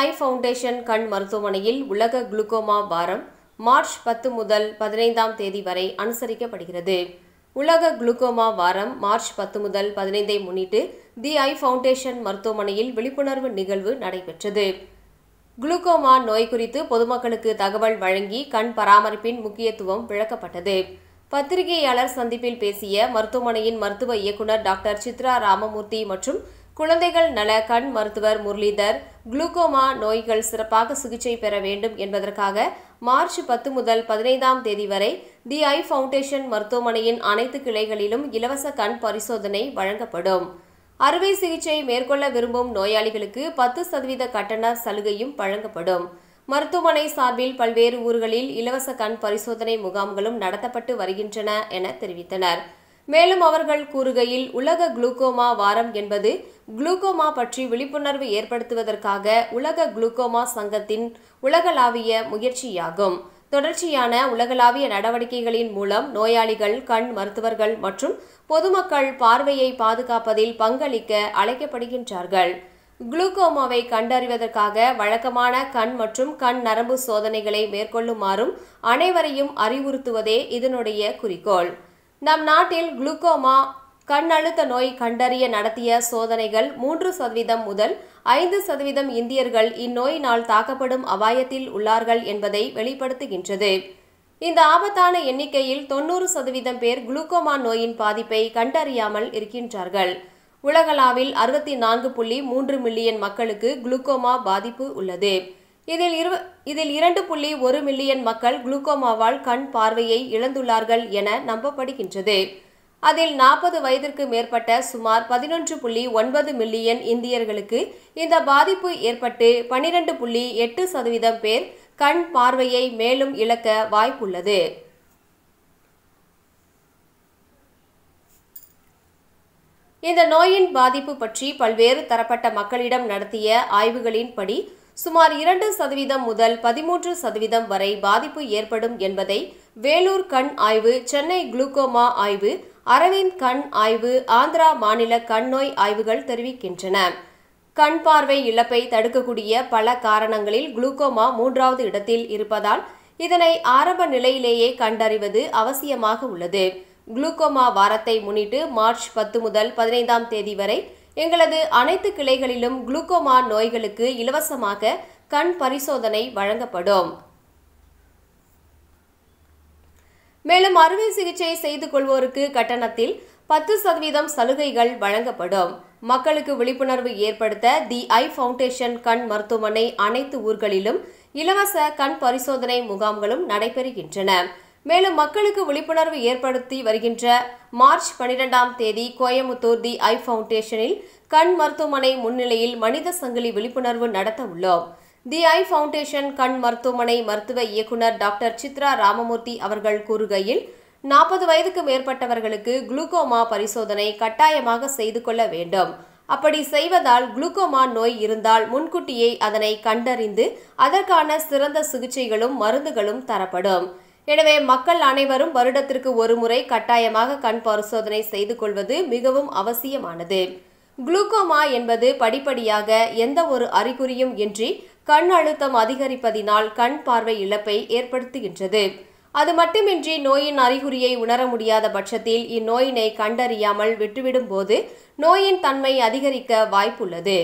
ஐ foundation கண் மருத்துவமனையில் உலக குளுக்கோமா வாரம் மார்ச் 10 முதல் 15ஆம் தேதி வரை அனுசரிக்கப்படுகிறது. உலக குளுக்கோமா வாரம் மார்ச் 10 முதல் 15ஐ முன்னிட்டு தி ஐ ஃபவுண்டேஷன் மருத்துவமனையில் விழிப்புணர்வு நிகழ்வு நடைபெற்றது. குளுக்கோமா நோய் குறித்து பொதுமக்களுக்கு தகவல் வழங்கி கண் பராமரிப்பின் முக்கியத்துவம் விளக்கப்பட்டது. பத்திரிகையாளர் சந்திப்பில் பேசிய மருத்துவமனையின் மருத்துவ இயக்குநர் டாக்டர் சித்ரா ராமமூர்த்தி மற்றும் குழந்தைகள் நல கண் மருத்துவர் முரளிதர், குளுக்கோமா நோய்கள் சிறப்பாக சிகிச்சை பெற வேண்டும் என்பதற்காக மார்ச் 10 முதல் 15ஆம் தேதி வரை தி ஐ ஃபவுண்டேஷன் மருத்துவமனையின் அனைத்து கிளைகளிலும் இலவச கண் பரிசோதனை வழங்கப்படும். அறுவை சிகிச்சை மேற்கொள்ள விரும்பும் நோயாளிகளுக்கு 10% கட்டண சலுகையும் வழங்கப்படும். மருத்துவமனை சார்பில் பல்வேறு ஊர்களில் இலவச கண் பரிசோதனை முகாம்களும் நடத்தப்பட்டு வருகின்றன என தெரிவித்தனர். மேலும் அவர்கள் கூறுகையில், உலக குளுக்கோமா வாரம் என்பது குளுக்கோமா பற்றி விழிப்புணர்வு ஏற்படுத்துவதற்காக உலக குளுக்கோமா சங்கத்தின் உலகளாவிய முயற்சியாகும். தொடர்ச்சியான உலகளாவிய நடவடிக்கைகளின் மூலம் நோயாளிகள், கண் மருத்துவர்கள் மற்றும் பொதுமக்கள் பார்வையை பாதுகாப்பதில் பங்களிக்க அழைக்கப்படுகின்றார்கள். குளுக்கோமாவை கண்டறிவதற்காக வழக்கமான கண் மற்றும் கண் நரம்பு சோதனைகளை மேற்கொள்ளுமாறும் அனைவரையும் அறிவுறுத்துவதே இதனுடைய குறிக்கோள். நம் நாட்டில் குளுக்கோமா கண் அழுத்த நோய் கண்டறிய நடத்திய சோதனைகள் 3% முதல் 5% இந்தியர்கள் இந்நோயினால் தாக்கப்படும் அபாயத்தில் உள்ளார்கள் என்பதை வெளிப்படுத்துகின்றது. இந்த ஆபத்தான எண்ணிக்கையில் 90% பேர் குளுக்கோமா நோயின் பாதிப்பை கண்டறியாமல் இருக்கின்றார்கள். உலகளவில் 64.3 மில்லியன் மக்களுக்கு குளுக்கோமா பாதிப்பு உள்ளது. இதில் 2.1 மில்லியன் மக்கள் குளுக்கோமாவால் கண் பார்வையை இழந்துள்ளார்கள் என நம்பப்படுகின்றது. அதில் 40 வயதிற்கு மேற்பட்ட சுமார் 11.9 மில்லியன் இந்தியர்களுக்கு இந்த பாதிப்பு ஏற்பட்டு 12.8% பேர் கண் பார்வையை மேலும் இழக்க வாய்ப்புள்ளது. இந்த நோயின் பாதிப்பு பற்றி பல்வேறு தரப்பட்ட மக்களிடம் நடத்திய ஆய்வுகளின்படி சுமார் 2% முதல் 13% வரை பாதிப்பு ஏற்படும் என்பதை வேலூர் கண் ஆய்வு, சென்னை குளுக்கோமா ஆய்வு, அரவிந்த் கண் ஆய்வு, ஆந்திரா மாநில கண் நோய் ஆய்வுகள் தெரிவிக்கின்றன. கண் பார்வை இழப்பை தடுக்கக்கூடிய பல காரணங்களில் குளுக்கோமா 3வது இடத்தில் இருப்பதால் இதனை ஆரம்ப நிலையிலேயே கண்டறிவது அவசியமாக உள்ளது. குளுக்கோமா வாரத்தை முன்னிட்டு மார்ச் 10 முதல் 15ஆம் தேதி வரை எங்களது அனைத்து கிளைகளிலும் குளுக்கோமா நோய்களுக்கு இலவசமாக கண் பரிசோதனை வழங்கப்படும். மேலும் அறுவை சிகிச்சை செய்து கொள்வோருக்கு கட்டணத்தில் 10% சலுகைகள் வழங்கப்படும். மக்களுக்கு விழிப்புணர்வு ஏற்படுத்த தி ஐ ஃபவுண்டேஷன் கண் மருத்துவமனை அனைத்து ஊர்களிலும் இலவச கண் பரிசோதனை முகாம்களும் நடைபெறுகின்றன. மேலும் மக்களுக்கு விழிப்புணர்வு ஏற்படுத்தி வருகின்ற மார்ச் 12ஆம் தேதி கோயமுத்தூர் தி ஐ ஃபவுண்டேஷனில் கண் மருத்துவமனை முன்னிலையில் மனித சங்கிலி விழிப்புணர்வு நடத்த உள்ளோம். தி ஐ ஃபவுண்டேஷன் கண் மருத்துவமனை மருத்துவ இயக்குநர் டாக்டர் சித்ரா ராமமூர்த்தி அவர்கள் கூறுகையில், 40 வயதுக்கு மேற்பட்டவர்களுக்கு குளுக்கோமா பரிசோதனை கட்டாயமாக செய்து கொள்ள வேண்டும். அப்படி செய்வதால் குளுக்கோமா நோய் இருந்தால் முன்கூட்டியே அதனை கண்டறிந்து அதற்கான சிறந்த சிகிச்சைகளும் மருந்துகளும் தரப்படும். எனவே மக்கள் அனைவரும் வருடத்திற்கு ஒரு முறை கட்டாயமாக கண் பரிசோதனை செய்து கொள்வது மிகவும் அவசியமானது. குளுக்கோமா என்பது படிப்படியாக எந்த ஒரு அறிகுறியும் இன்றி கண் அழுத்தம் அதிகரிப்பதினால் கண் பார்வை இழப்பை ஏற்படுத்துகின்றது. அது மட்டுமின்றி நோயின் அறிகுறியை உணர முடியாத பட்சத்தில் இந்நோயினை கண்டறியாமல் விட்டுவிடும் போது நோயின் தன்மை அதிகரிக்க வாய்ப்புள்ளது.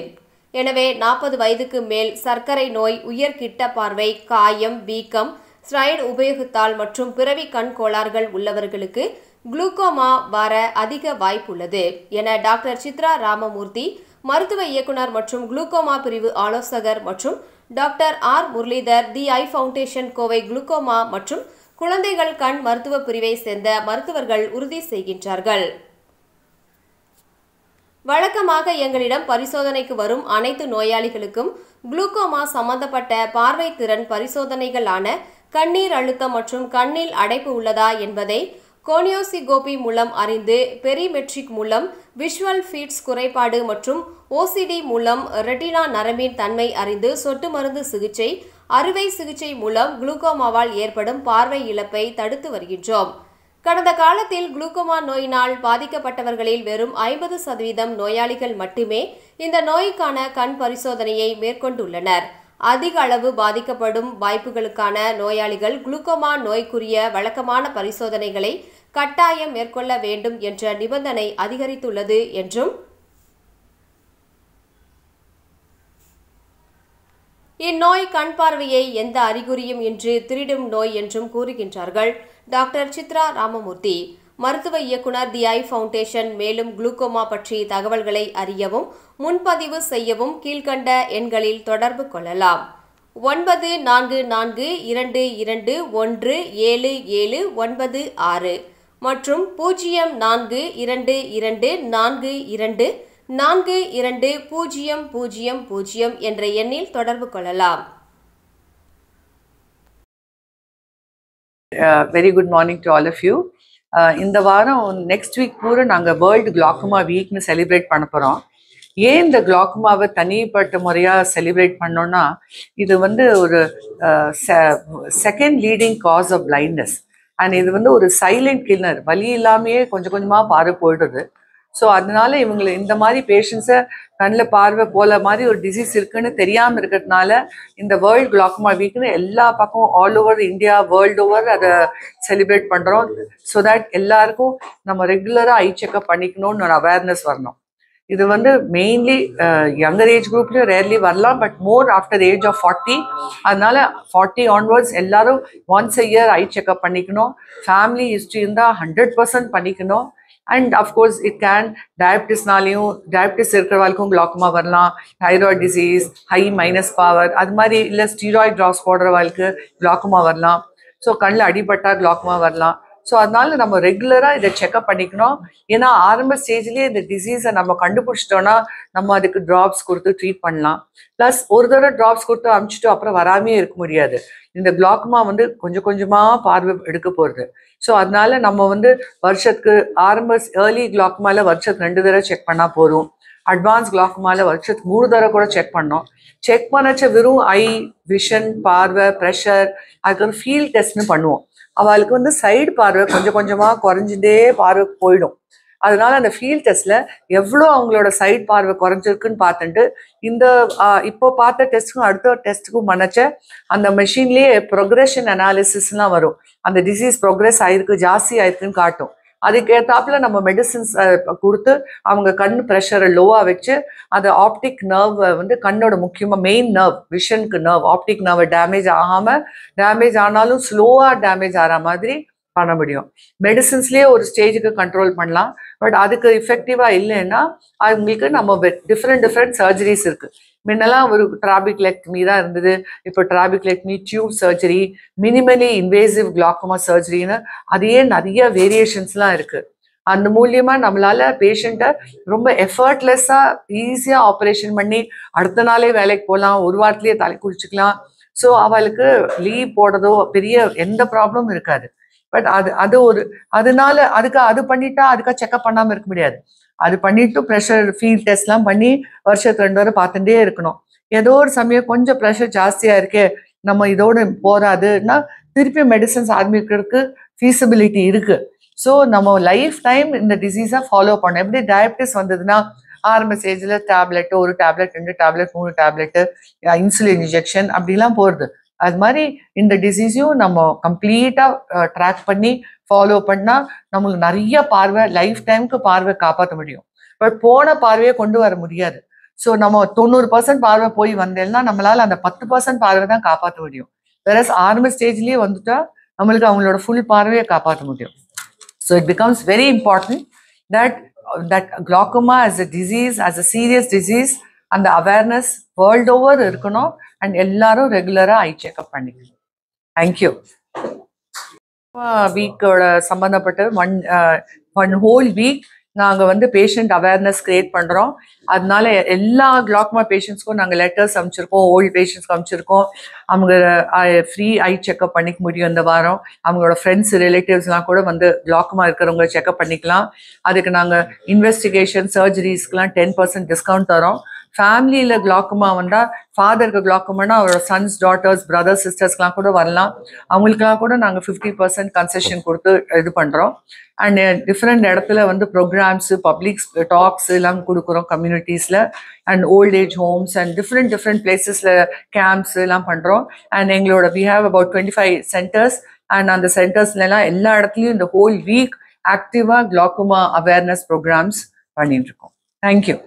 எனவே 40 வயதுக்கு மேல் சர்க்கரை நோய், உயர் கிட்ட பார்வை, காயம், வீக்கம், ஸ்டெராய்டு உபயோகித்தால் மற்றும் பிறவி கண் கோளாறுகள் உள்ளவர்களுக்கு குளுக்கோமா வர அதிக வாய்ப்புள்ளது என டாக்டர் சித்ரா ராமமூர்த்தி, மருத்துவ இயக்குனர் மற்றும் குளுக்கோமா பிரிவு ஆலோசகர் மற்றும் டாக்டர் ஆர் முரளிதர், தி ஐ ஃபவுண்டேஷன் கோவை குளுக்கோமா மற்றும் குழந்தைகள் கண் மருத்துவ பிரிவை சேர்ந்த மருத்துவர்கள் உறுதி செய்கின்றார்கள். வழக்கமாக எங்களிடம் பரிசோதனைக்கு வரும் அனைத்து நோயாளிகளுக்கும் குளுக்கோமா சம்பந்தப்பட்ட பார்வை திறன் பரிசோதனைகளான கண்ணீர் அழுத்தம் மற்றும் கண்ணில் அடைப்பு உள்ளதா என்பதை கோனியோசிகோபி மூலம் அறிந்து, பெரிமெட்ரிக் மூலம் விஷுவல் ஃபீல்ட்ஸ் குறைபாடு மற்றும் ஓசிடி மூலம் ரெட்டினா நரம்பின் தன்மை அறிந்து சொட்டு மருந்து சிகிச்சை, அறுவை சிகிச்சை மூலம் குளுக்கோமாவால் ஏற்படும் பார்வை இழப்பை தடுத்து வருகின்றோம். கடந்த காலத்தில் குளுக்கோமா நோயினால் பாதிக்கப்பட்டவர்களில் வெறும் 50% நோயாளிகள் மட்டுமே இந்த நோய்க்கான கண் பரிசோதனையை மேற்கொண்டுள்ளனர். அதிக அளவு பாதிக்கப்படும் வாய்ப்புகளுக்கான நோயாளிகள் குளுக்கோமா நோய்க்குரிய வழக்கமான பரிசோதனைகளை கட்டாயம் மேற்கொள்ள வேண்டும் என்ற நிபந்தனை அதிகரித்துள்ளது என்றும் இந்நோய் கண் பார்வையை எந்த அறிகுறியும் இன்றி திருடும் நோய் என்றும் கூறுகின்றார்கள் டாக்டர் சித்ரா ராமமூர்த்தி, மருத்துவ இயக்குனர் தி ஐ ஃபவுண்டேஷன். மேலும் குளுக்கோமா பற்றி தகவல்களை அறியவும் முன்பதிவு செய்யவும் கீழ்கண்ட எண்களில் தொடர்பு கொள்ளலாம். 9422217796 மற்றும் 0422422000 என்ற எண்ணில் தொடர்பு கொள்ளலாம். Very good morning to all of you. இந்த வாரம் நெக்ஸ்ட் வீக் பூரா நாங்கள் வேர்ல்டு குளாக்கோமா வீக்னு செலிப்ரேட் பண்ண போகிறோம். ஏன் இந்த குளாக்கோமாவை தனிப்பட்ட முறையாக செலிப்ரேட் பண்ணோன்னா, இது ஒரு second leading cause of blindness. And இது ஒரு சைலண்ட் கில்லர், வலி இல்லாமையே கொஞ்சம் கொஞ்சமாக பார்வை போயிடுது. ஸோ அதனால இவங்களை இந்த மாதிரி பேஷண்ட்ஸை கண்ணில் பார்வை போல மாதிரி ஒரு டிசீஸ் இருக்குன்னு தெரியாமல் இருக்கிறதுனால இந்த வேர்ல்டு குளாக்கோமா வீக்னு எல்லா பக்கமும் all over India, world over அதை செலிப்ரேட் பண்ணுறோம். ஸோ தட் எல்லாருக்கும் நம்ம ரெகுலராக ஐ செக்அப் பண்ணிக்கணும்னு ஒரு அவேர்னஸ் வரணும். இது மெயின்லி யங்கர் ஏஜ் குரூப்லேயும் ரேர்லி வரலாம், but more after age of 40. அதனால 40 ஆன்வர்ட்ஸ் எல்லாரும் once a year eye checkup பண்ணிக்கணும். ஃபேமிலி ஹிஸ்ட்ரி இருந்தால் 100% பண்ணிக்கணும். And of course it can diabetes இருக்கிறவங்களுக்கும் குளாக்கோமா வரலாம், thyroid disease, high minus power, அது மாதிரி இல்லை ஸ்டீராய்டு ட்ராப்ஸ் போடுறவங்களுக்கு குளாக்கோமா வரலாம். ஸோ கண்ணில் அடிபட்டா குளாக்கோமா வரலாம். ஸோ அதனால நம்ம ரெகுலராக இதை செக்அப் பண்ணிக்கணும். ஏன்னா ஆரம்ப ஸ்டேஜ்லேயே இந்த டிசீஸை நம்ம கண்டுபிடிச்சிட்டோன்னா நம்ம அதுக்கு ட்ராப்ஸ் கொடுத்து ட்ரீட் பண்ணலாம். ப்ளஸ் ஒரு தடவை ட்ராப்ஸ் கொடுத்து அமுச்சிட்டு அப்புறம் வராமே இருக்க முடியாது. இந்த குளாக்கோமா கொஞ்சம் கொஞ்சமாக பார்வை எடுக்க போகிறது. ஸோ அதனால நம்ம வருஷத்துக்கு ஏர்லி குளாக்கோமாவில் வருஷத்துக்கு 2 தடவை செக் பண்ணால் போதும். அட்வான்ஸ் குளாக்கோமாவில் வருஷத்துக்கு 3 தடவை கூட செக் பண்ணோம். செக் பண்ணச்ச வெறும் ஐ விஷன், பார்வை, ப்ரெஷர், அதுக்கு ஒரு ஃபீல்ட் டெஸ்ட்னு பண்ணுவோம். அவளுக்கு சைடு பார்வை கொஞ்சம் கொஞ்சமாக குறைஞ்சிட்டே பார்வை போயிடும். அதனால அந்த ஃபீல்ட் டெஸ்ட்ல எவ்வளோ அவங்களோட சைடு பார்வை குறைஞ்சிருக்குன்னு பார்த்துட்டு இப்போ பார்த்த டெஸ்ட்டுக்கும் அடுத்த டெஸ்ட்டுக்கும் பண்ணச்ச அந்த மெஷின்லேயே ப்ரொக்ரெஷன் அனாலிசிஸ்லாம் வரும். அந்த டிசீஸ் ப்ரோக்ரெஸ் ஆயிருக்கு, ஜாஸ்தி ஆயிருக்குன்னு காட்டும். அதுக்கேற்றாப்புல நம்ம மெடிசின்ஸ் கொடுத்து அவங்க கண் ப்ரெஷரை லோவாக வச்சு அந்த ஆப்டிக் நர்வ் கண்ணோட முக்கியமாக மெயின் நர்வ், விஷனுக்கு நர்வ், ஆப்டிக் நர்வை டேமேஜ் ஆகாமல், டேமேஜ் ஆனாலும் ஸ்லோவாக டேமேஜ் ஆகிற மாதிரி பண்ண முடியும். மெடிசின்ஸ்லேயே ஒரு ஸ்டேஜுக்கு கண்ட்ரோல் பண்ணலாம். பட் அதுக்கு எஃபெக்டிவாக இல்லைன்னா அவங்களுக்கு நம்ம டிஃப்ரெண்ட் சர்ஜரிஸ் இருக்குது. முன்னெல்லாம் ஒரு ட்ராபிக்லெக்டமி தான் இருந்தது. இப்போ ட்ராபிக்லெக்டமி, டியூப் சர்ஜரி, மினிமலி இன்வேசிவ் குளாக்கோமா சர்ஜரின்னு அதையே நிறைய வேரியேஷன்ஸ்லாம் இருக்குது. அந்த மூலியமாக நம்மளால பேஷண்ட்டை ரொம்ப எஃபர்ட்லெஸ்ஸாக ஈஸியாக ஆப்ரேஷன் பண்ணி அடுத்த நாளே வேலைக்கு போகலாம், ஒரு வாரத்திலேயே தலை குளிச்சுக்கலாம். ஸோ அவளுக்கு லீவ் போடுறதோ பெரிய எந்த ப்ராப்ளமும் இருக்காது. பட் அதனால அது பண்ணிட்டா அதுக்காக செக்அப் பண்ணாமல் இருக்க முடியாது. அது பண்ணிட்டு ப்ரெஷர் ஃபீல்ட் டெஸ்ட்லாம் பண்ணி வருஷத்துக்கு 2 தடவை பார்த்துட்டே இருக்கணும். ஏதோ ஒரு சமயம் கொஞ்சம் ப்ரெஷர் ஜாஸ்தியாக இருக்கே, நம்ம இதோடு போராதுன்னா திருப்பி மெடிசன்ஸ் ஆரம்பிக்கிறதுக்கு ஃபீஸிபிலிட்டி இருக்குது. ஸோ நம்ம லைஃப் டைம் இந்த டிசீஸை ஃபாலோ பண்ணணும். எப்படி டயபிட்டிஸ் வந்ததுன்னா ஆரம்ப ஸ்டேஜில் tablet, 1 tablet, 2 tablet, 3 tablet, insulin injection அப்படிலாம் போகிறது. அது மாதிரி இந்த டிசீஸையும் நம்ம கம்ப்ளீட்டாக ட்ராக் பண்ணி ஃபாலோ பண்ணால் நம்மளுக்கு நிறைய பார்வை, லைஃப் டைமுக்கு பார்வை காப்பாற்ற முடியும். பட் போன பார்வையை கொண்டு வர முடியாது. ஸோ நம்ம 90% பார்வை போய் வந்தேன்னா நம்மளால அந்த 10% பார்வை தான் காப்பாற்ற முடியும். வேற ஆரம்ப ஸ்டேஜ்லேயே வந்துட்டா நம்மளுக்கு அவங்களோட ஃபுல் பார்வையை காப்பாற்ற முடியும். So it becomes very important that glaucoma as a disease, as a serious disease, அந்த அவேர்னஸ் வேர்ல்டு ஓவர் இருக்கணும். அண்ட் எல்லாரும் ரெகுலராக ஐ செக்அப் பண்ணிக்கணும். தேங்க்யூ. வீக்கோட சம்மந்தப்பட்ட ஒன் ஹோல் வீக் நாங்கள் பேஷண்ட் அவேர்னஸ் கிரியேட் பண்ணுறோம். அதனால எல்லா glaucoma பேஷண்ட்ஸ்க்கும் நாங்கள் லெட்டர்ஸ் அனுப்பிச்சிருக்கோம், ஓல்டு பேஷண்ட்ஸ்க்கு அனுப்பிச்சிருக்கோம். அவங்க ஃப்ரீ ஐ செக்அப் பண்ணிக்க முடியும் இந்த வாரம். அவங்களோட ஃப்ரெண்ட்ஸ், ரிலேட்டிவ்ஸ்லாம் கூட glaucoma இருக்கிறவங்க செக்அப் பண்ணிக்கலாம். அதுக்கு நாங்கள் இன்வெஸ்டிகேஷன், சர்ஜரிஸ்க்கெலாம் 10% டிஸ்கவுண்ட் தரோம். ஃபேமிலியில் கிளாக்குமா வந்தால் ஃபாதருக்கு கிளாக்குமானா அவரோட சன்ஸ் டாட்டர்ஸ் பிரதர்ஸ் சிஸ்டர்ஸ்லாம் கூட வரலாம். அவங்களுக்குலாம் கூட நாங்கள் 50% கன்செஷன் கொடுத்து இது பண்ணுறோம். அண்ட் டிஃப்ரெண்ட் இடத்துல வந்து ப்ரோக்ராம்ஸு பப்ளிக் டாக்ஸ் எல்லாம் கொடுக்குறோம் கம்யூனிட்டிஸில் and old age homes and different பிளேசஸில் கேம்ப்ஸ் எல்லாம் பண்ணுறோம். அண்ட் எங்களோட we have about 25 centres and அந்த சென்டர்ஸ்லாம் எல்லா இடத்துலையும் இந்த ஹோல் வீக் ஆக்டிவாக கிளாக்குமா அவேர்னஸ் ப்ரோக்ராம்ஸ் பண்ணிட்டு இருக்கோம். தேங்க்யூ.